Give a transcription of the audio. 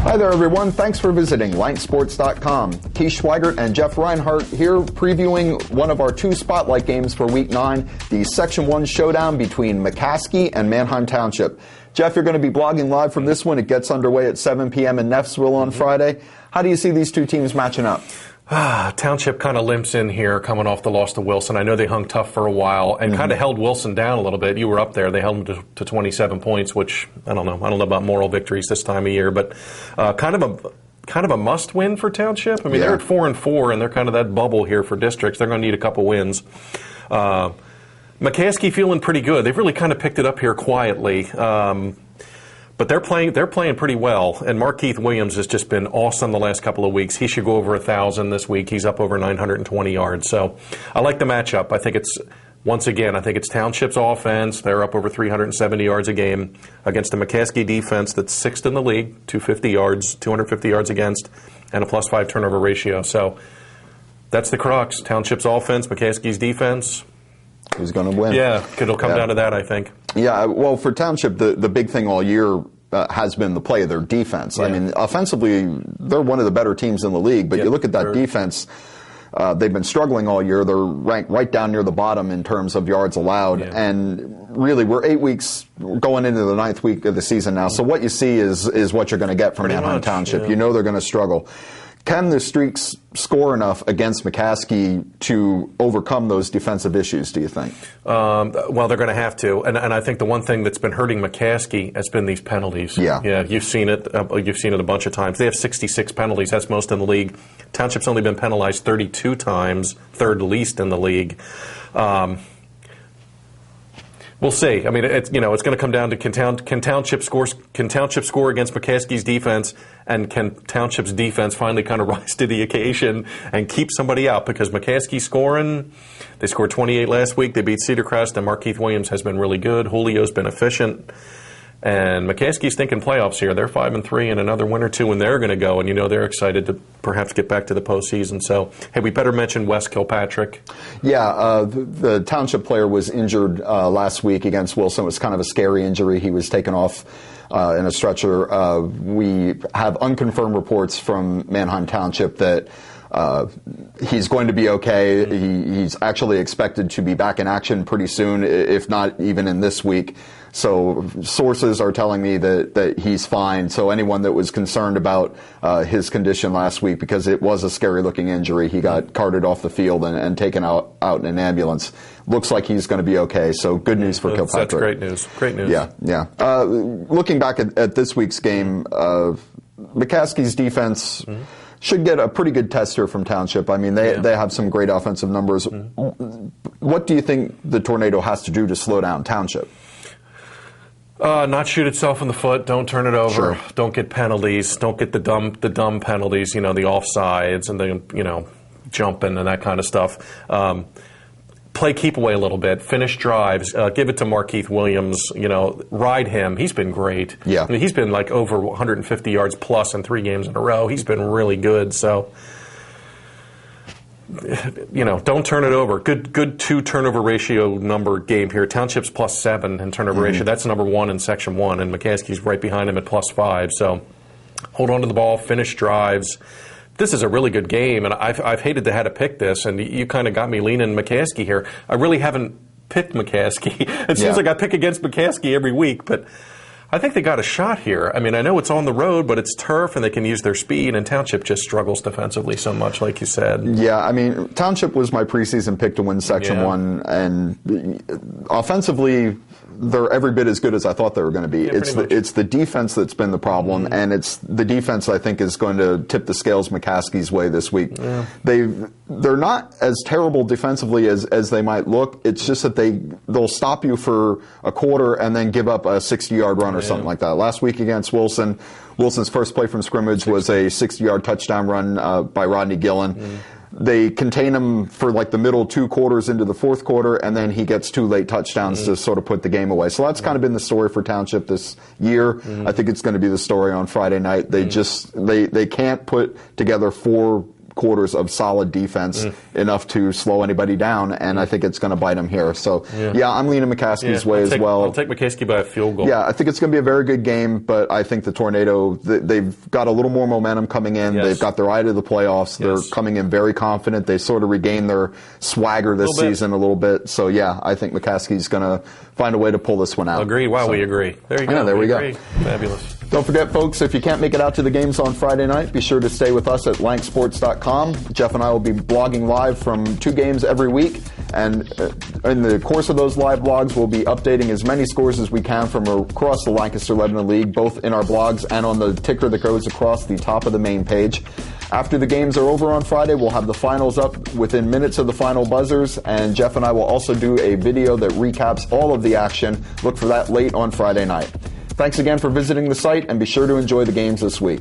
Hi there, everyone. Thanks for visiting LankSports.com. Keith Schweigert and Jeff Reinhart here previewing one of our two spotlight games for Week 9, the Section 1 showdown between McCaskey and Manheim Township. Jeff, you're going to be blogging live from this one. It gets underway at 7 p.m. in Neffsville on Friday. How do you see these two teams matching up? Township kind of limps in here coming off the loss to Wilson. I know they hung tough for a while and kind of held Wilson down a little bit. You were up there. They held them to 27 points, which I don't know. I don't know about moral victories this time of year, but kind of a must win for Township. I mean, they're at 4-4, and they're kind of that bubble here for districts. They're going to need a couple wins. McCaskey feeling pretty good. They've really kind of picked it up here quietly. But they're playing pretty well, and Markeith Williams has just been awesome the last couple of weeks. He should go over 1,000 this week. He's up over 920 yards. So I like the matchup. I think it's Township's offense. They're up over 370 yards a game against a McCaskey defense that's sixth in the league, 250 yards against, and a +5 turnover ratio. So that's the crux. Township's offense, McCaskey's defense. Who's going to win? Yeah, it'll come down to that, I think. Yeah, well, for Township, the big thing all year has been the play of their defense. Yeah. I mean, offensively, they're one of the better teams in the league, but you look at that defense, they've been struggling all year. They're ranked right down near the bottom in terms of yards allowed. Yeah. And really, we're 8 weeks going into the 9th week of the season now. So what you see is what you're going to get from Manheim Township. Yeah. You know they're going to struggle. Can the Streaks score enough against McCaskey to overcome those defensive issues, do you think? Well, they're going to have to. And I think the one thing that's been hurting McCaskey has been these penalties. Yeah, you've seen it. You've seen it a bunch of times. They have 66 penalties. That's most in the league. Township's only been penalized 32 times, third least in the league. We'll see. I mean, it's going to come down to can Township score against McCaskey's defense, and can Township's defense finally kind of rise to the occasion and keep somebody out? Because McCaskey's scoring. They scored 28 last week. They beat Cedar Crest, and Markeith Williams has been really good. Julio's been efficient. And McCaskey's thinking playoffs here. They're 5-3, and another win or two, and they're going to go. And they're excited to perhaps get back to the postseason. So, hey, we better mention Wes Kilpatrick. Yeah, the Township player was injured last week against Wilson. It was kind of a scary injury. He was taken off in a stretcher. We have unconfirmed reports from Manheim Township that he's going to be okay. He's actually expected to be back in action pretty soon, if not even in this week. So sources are telling me that he's fine. So anyone that was concerned about his condition last week, because it was a scary-looking injury, he got carted off the field and taken out in an ambulance. Looks like he's going to be okay. So good news for Kilpatrick. That's great news. Great news. Yeah. Looking back at this week's game, McCaskey's defense should get a pretty good test here from Township. I mean, they have some great offensive numbers. What do you think the Tornado has to do to slow down Township? Not shoot itself in the foot. Don't turn it over. Sure. Don't get penalties. Don't get the dumb penalties. The offsides and the jumping and that kind of stuff. Play keep away a little bit. Finish drives. Give it to Markeith Williams. Ride him. He's been great. Yeah. I mean, he's been like over 150 yards plus in 3 games in a row. He's been really good. So. Don't turn it over. Good 2 turnover ratio number game here. Township's +7 in turnover ratio. That's number 1 in Section 1, and McCaskey's right behind him at +5. So hold on to the ball, finish drives. This is a really good game, and I've hated to have to pick this, and you kind of got me leaning McCaskey here. I really haven't picked McCaskey. It seems like I pick against McCaskey every week, but I think they got a shot here. I mean, I know it's on the road, but it's turf, and they can use their speed, and Township just struggles defensively so much, like you said. Yeah, I mean, Township was my preseason pick to win Section 1, and offensively, they're every bit as good as I thought they were going to be. Yeah, it's the defense that's been the problem, and it's the defense I think is going to tip the scales McCaskey's way this week. Yeah. They're not as terrible defensively as they might look. It's just that they'll stop you for a quarter and then give up a 60-yard run or something like that. Last week against Wilson's first play from scrimmage was a 60-yard touchdown run by Rodney Gillen. They contain him for like the middle 2 quarters into the 4th quarter, and then he gets 2 late touchdowns to sort of put the game away. So that's kind of been the story for Township this year. I think it's going to be the story on Friday night. They can't put together 4 quarters of solid defense, enough to slow anybody down, and I think it's going to bite them here. So, yeah, I'm leaning McCaskey's way as well. I'll take McCaskey by a field goal. Yeah, I think it's going to be a very good game, but I think the Tornado, they've got a little more momentum coming in. Yes. They've got their eye to the playoffs. They're coming in very confident. They sort of regained their swagger this season a little bit. So, yeah, I think McCaskey's going to find a way to pull this one out. Agreed. Wow, we agree. There you go. Yeah, there we go. Fabulous. Don't forget, folks, if you can't make it out to the games on Friday night, be sure to stay with us at lanksports.com. Jeff and I will be blogging live from 2 games every week, and in the course of those live blogs, we'll be updating as many scores as we can from across the Lancaster-Lebanon League, both in our blogs and on the ticker that goes across the top of the main page. After the games are over on Friday, we'll have the finals up within minutes of the final buzzers, and Jeff and I will also do a video that recaps all of the action. Look for that late on Friday night. Thanks again for visiting the site, and be sure to enjoy the games this week.